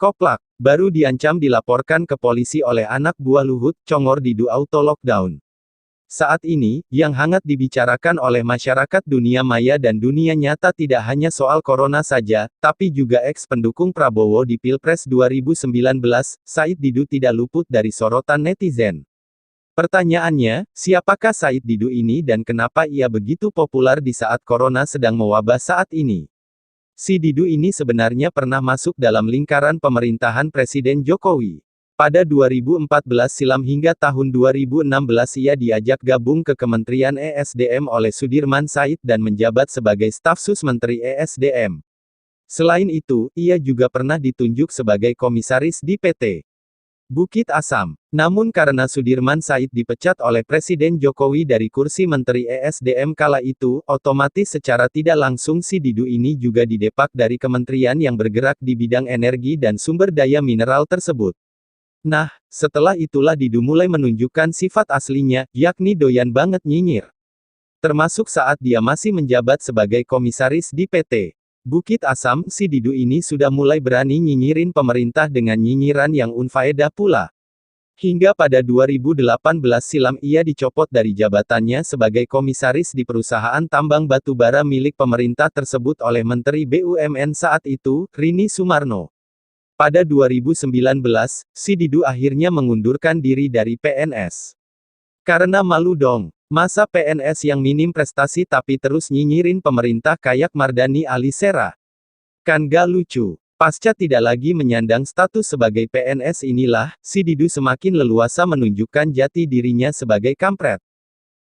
Koplak, baru diancam dilaporkan ke polisi oleh anak buah Luhut, Chongor Didu auto lockdown. Saat ini, yang hangat dibicarakan oleh masyarakat dunia maya dan dunia nyata tidak hanya soal corona saja, tapi juga ex-pendukung Prabowo di Pilpres 2019, Said Didu tidak luput dari sorotan netizen. Pertanyaannya, siapakah Said Didu ini dan kenapa ia begitu populer di saat corona sedang mewabah saat ini? Si Didu ini sebenarnya pernah masuk dalam lingkaran pemerintahan Presiden Jokowi. Pada 2014 silam hingga tahun 2016 ia diajak gabung ke Kementerian ESDM oleh Sudirman Said dan menjabat sebagai staf sus Menteri ESDM. Selain itu, ia juga pernah ditunjuk sebagai komisaris di PT Bukit Asam. Namun karena Sudirman Said dipecat oleh Presiden Jokowi dari kursi Menteri ESDM kala itu, otomatis secara tidak langsung si Didu ini juga didepak dari kementerian yang bergerak di bidang energi dan sumber daya mineral tersebut. Nah, setelah itulah Didu mulai menunjukkan sifat aslinya, yakni doyan banget nyinyir. Termasuk saat dia masih menjabat sebagai komisaris di PT Bukit Asam, si Didu ini sudah mulai berani nyinyirin pemerintah dengan nyinyiran yang unfaedah pula. Hingga pada 2018 silam ia dicopot dari jabatannya sebagai komisaris di perusahaan tambang batubara milik pemerintah tersebut oleh Menteri BUMN saat itu, Rini Sumarno. Pada 2019, si Didu akhirnya mengundurkan diri dari PNS. Karena malu dong. Masa PNS yang minim prestasi tapi terus nyinyirin pemerintah kayak Mardhani Alisera. Kan gak lucu. Pasca tidak lagi menyandang status sebagai PNS inilah, si Didu semakin leluasa menunjukkan jati dirinya sebagai kampret.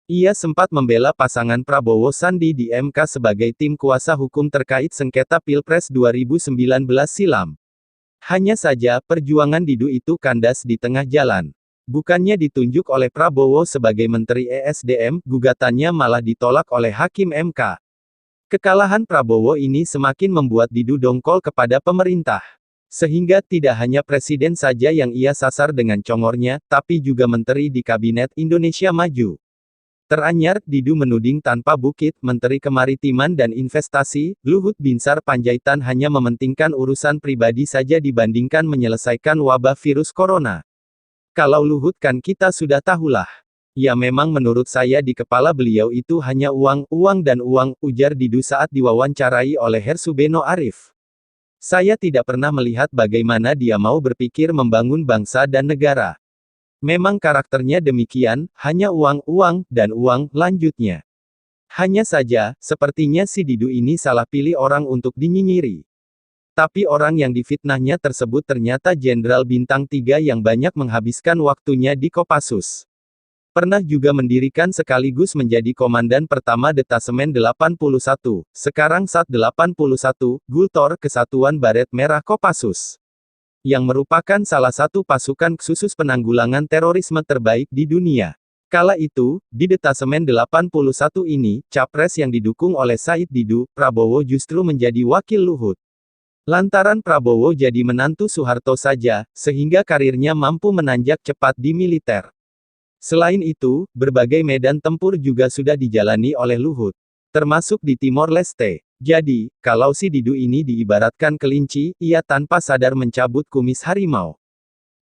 Ia sempat membela pasangan Prabowo Sandi di MK sebagai tim kuasa hukum terkait sengketa Pilpres 2019 silam. Hanya saja, perjuangan Didu itu kandas di tengah jalan. Bukannya ditunjuk oleh Prabowo sebagai Menteri ESDM, gugatannya malah ditolak oleh Hakim MK. Kekalahan Prabowo ini semakin membuat Didu dongkol kepada pemerintah. Sehingga tidak hanya presiden saja yang ia sasar dengan congornya, tapi juga menteri di Kabinet Indonesia Maju. Teranyar, Didu menuding tanpa bukit, Menteri Kemaritiman dan Investasi, Luhut Binsar Panjaitan hanya mementingkan urusan pribadi saja dibandingkan menyelesaikan wabah virus corona. Kalau Luhut kan kita sudah tahulah. Ya memang menurut saya di kepala beliau itu hanya uang, uang dan uang, ujar Didu saat diwawancarai oleh Hersubeno Arif. Saya tidak pernah melihat bagaimana dia mau berpikir membangun bangsa dan negara. Memang karakternya demikian, hanya uang, uang, dan uang, lanjutnya. Hanya saja, sepertinya si Didu ini salah pilih orang untuk dinyinyiri. Tapi orang yang difitnahnya tersebut ternyata Jenderal Bintang 3 yang banyak menghabiskan waktunya di Kopassus. Pernah juga mendirikan sekaligus menjadi Komandan Pertama Detasemen 81, sekarang Sat 81, Gultor Kesatuan Baret Merah Kopassus. Yang merupakan salah satu pasukan khusus penanggulangan terorisme terbaik di dunia. Kala itu, di Detasemen 81 ini, Capres yang didukung oleh Said Didu, Prabowo justru menjadi wakil Luhut. Lantaran Prabowo jadi menantu Soeharto saja, sehingga karirnya mampu menanjak cepat di militer. Selain itu, berbagai medan tempur juga sudah dijalani oleh Luhut. Termasuk di Timor Leste. Jadi, kalau si Didu ini diibaratkan kelinci, ia tanpa sadar mencabut kumis harimau.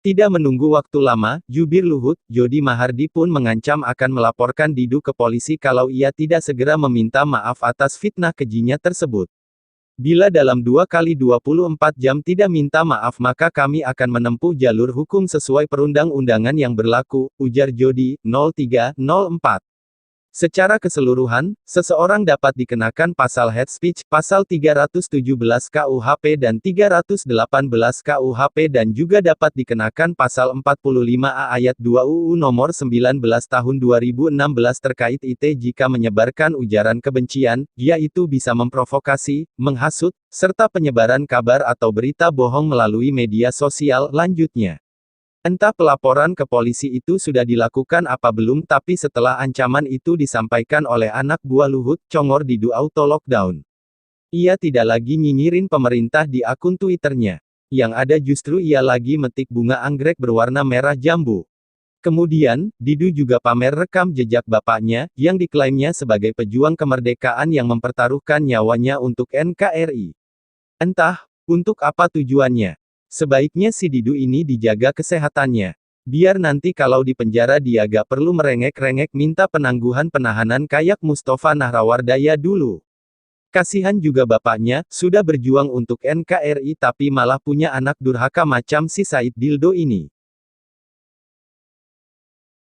Tidak menunggu waktu lama, jubir Luhut, Jody Mahardi pun mengancam akan melaporkan Didu ke polisi kalau ia tidak segera meminta maaf atas fitnah kejinya tersebut. Bila dalam 2x24 jam tidak minta maaf maka kami akan menempuh jalur hukum sesuai perundang-undangan yang berlaku, ujar Jody, 0304. Secara keseluruhan, seseorang dapat dikenakan pasal hate speech, pasal 317 KUHP dan 318 KUHP dan juga dapat dikenakan pasal 45A ayat 2 UU nomor 19 tahun 2016 terkait IT jika menyebarkan ujaran kebencian, yaitu bisa memprovokasi, menghasut, serta penyebaran kabar atau berita bohong melalui media sosial, lanjutnya. Entah pelaporan ke polisi itu sudah dilakukan apa belum tapi setelah ancaman itu disampaikan oleh anak buah Luhut, Chongor Didu auto lockdown. Ia tidak lagi nyinyirin pemerintah di akun Twitternya. Yang ada justru ia lagi metik bunga anggrek berwarna merah jambu. Kemudian, Didu juga pamer rekam jejak bapaknya, yang diklaimnya sebagai pejuang kemerdekaan yang mempertaruhkan nyawanya untuk NKRI. Entah, untuk apa tujuannya. Sebaiknya si Didu ini dijaga kesehatannya. Biar nanti kalau di penjara dia gak perlu merengek-rengek minta penangguhan penahanan kayak Mustafa Nahrawardaya dulu. Kasihan juga bapaknya, sudah berjuang untuk NKRI tapi malah punya anak durhaka macam si Said Dildo ini.